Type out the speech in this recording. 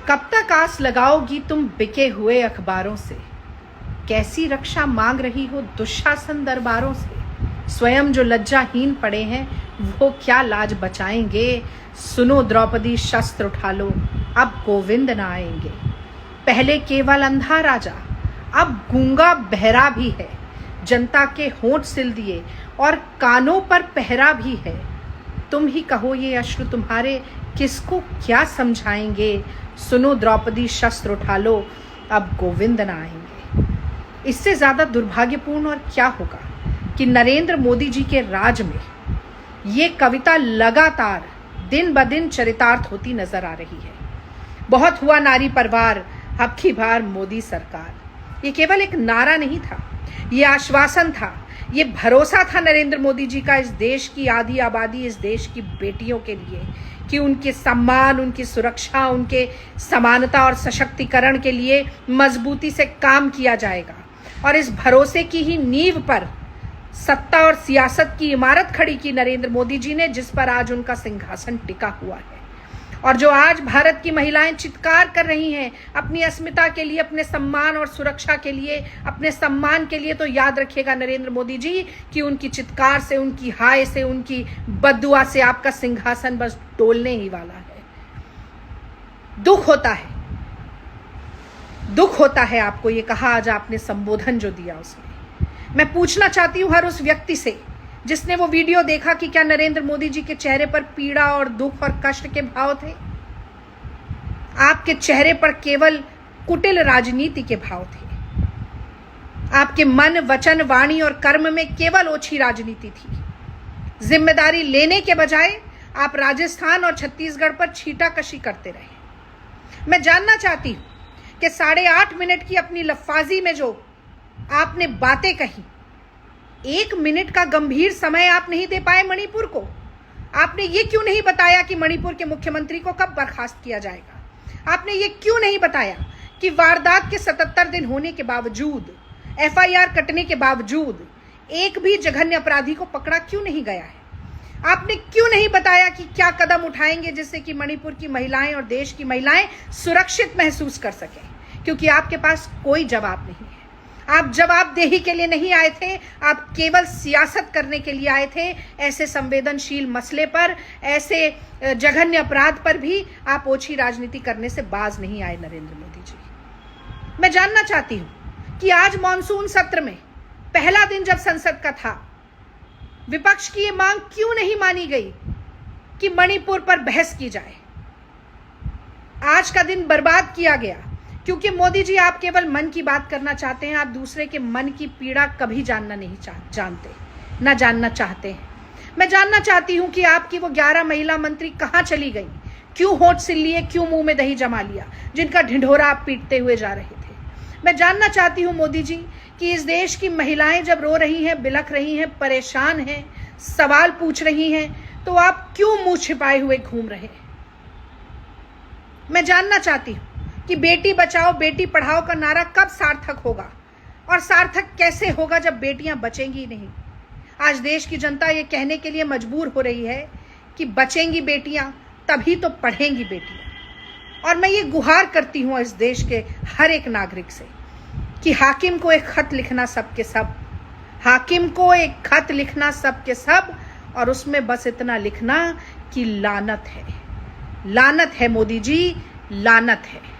कब तक आस लगाओगी तुम बिके हुए अखबारों से? कैसी रक्षा मांग रही हो दुशासन दरबारों से? स्वयं जो लज्जाहीन पड़े हैं वो क्या लाज बचाएंगे? सुनो द्रौपदी शस्त्र उठा लो, अब गोविंद न आएंगे। पहले केवल अंधा राजा, अब गूंगा बहरा भी है। जनता के होंठ सिल दिए और कानों पर पहरा भी है। तुम ही कहो ये अश्रु तुम्हारे किसको क्या समझाएंगे? सुनो द्रौपदी शस्त्र उठा लो, अब गोविंद न आएंगे। इससे ज्यादा दुर्भाग्यपूर्ण और क्या होगा कि नरेंद्र मोदी जी के राज में ये कविता लगातार दिन ब दिन चरितार्थ होती नजर आ रही है। बहुत हुआ नारी परवार, अब की बार मोदी सरकार। ये केवल एक नारा नहीं था, ये आश्वासन था, ये भरोसा था नरेंद्र मोदी जी का इस देश की आधी आबादी, इस देश की बेटियों के लिए कि उनके सम्मान, उनकी सुरक्षा, उनके समानता और सशक्तिकरण के लिए मजबूती से काम किया जाएगा। और इस भरोसे की ही नींव पर सत्ता और सियासत की इमारत खड़ी की नरेंद्र मोदी जी ने, जिस पर आज उनका सिंहासन टिका हुआ है। और जो आज भारत की महिलाएं चित्कार कर रही हैं अपनी अस्मिता के लिए, अपने सम्मान और सुरक्षा के लिए, अपने सम्मान के लिए, तो याद रखिएगा नरेंद्र मोदी जी कि उनकी चित्कार से, उनकी हाय से, उनकी बद्दुआ से आपका सिंहासन बस डोलने ही वाला है। दुख होता है आपको, ये कहा आज आपने संबोधन जो दिया उसमें। मैं पूछना चाहती हूं हर उस व्यक्ति से जिसने वो वीडियो देखा कि क्या नरेंद्र मोदी जी के चेहरे पर पीड़ा और दुख और कष्ट के भाव थे? आपके चेहरे पर केवल कुटिल राजनीति के भाव थे। आपके मन, वचन, वाणी और कर्म में केवल ओछी राजनीति थी। जिम्मेदारी लेने के बजाय आप राजस्थान और छत्तीसगढ़ पर छींटाकशी करते रहे। मैं जानना चाहती हूं कि 8.5 मिनट की अपनी लफ्फाजी में जो आपने बातें कही, 1 मिनट का गंभीर समय आप नहीं दे पाए मणिपुर को। आपने ये क्यों नहीं बताया कि मणिपुर के मुख्यमंत्री को कब बर्खास्त किया जाएगा? आपने ये क्यों नहीं बताया कि वारदात के 77 दिन होने के बावजूद, FIR कटने के बावजूद एक भी जघन्य अपराधी को पकड़ा क्यों नहीं गया है? आपने क्यों नहीं बताया कि क्या कदम उठाएंगे जिससे कि मणिपुर की महिलाएं और देश की महिलाएं सुरक्षित महसूस कर सकें? क्योंकि आपके पास कोई जवाब नहीं है। आप जवाबदेही के लिए नहीं आए थे, आप केवल सियासत करने के लिए आए थे। ऐसे संवेदनशील मसले पर, ऐसे जघन्य अपराध पर भी आप ओछी राजनीति करने से बाज नहीं आए नरेंद्र मोदी जी। मैं जानना चाहती हूं कि आज मॉनसून सत्र में पहला दिन जब संसद का था, विपक्ष की ये मांग क्यों नहीं मानी गई कि मणिपुर पर बहस की जाए? आज का दिन बर्बाद किया गया क्योंकि मोदी जी आप केवल मन की बात करना चाहते हैं। आप दूसरे के मन की पीड़ा कभी जानना नहीं जानते, ना जानना चाहते हैं। मैं जानना चाहती हूं कि आपकी वो 11 महिला मंत्री कहां चली गई? क्यों होंठ सिल लिए, क्यों मुंह में दही जमा लिया, जिनका ढिंढोरा आप पीटते हुए जा रहे थे? मैं जानना चाहती हूं मोदी जी कि इस देश की महिलाएं जब रो रही हैं, बिलख रही हैं, परेशान हैं, सवाल पूछ रही हैं, तो आप क्यों मुंह छिपाए हुए घूम रहे हैं? मैं जानना चाहती हूं कि बेटी बचाओ बेटी पढ़ाओ का नारा कब सार्थक होगा, और सार्थक कैसे होगा जब बेटियां बचेंगी नहीं? आज देश की जनता ये कहने के लिए मजबूर हो रही है कि बचेंगी बेटियां तभी तो पढ़ेंगी बेटियां। और मैं ये गुहार करती हूं इस देश के हर एक नागरिक से कि हाकिम को एक खत लिखना सबके सब, हाकिम को एक खत लिखना सबके सब, और उसमें बस इतना लिखना कि लानत है, लानत है मोदी जी, लानत है।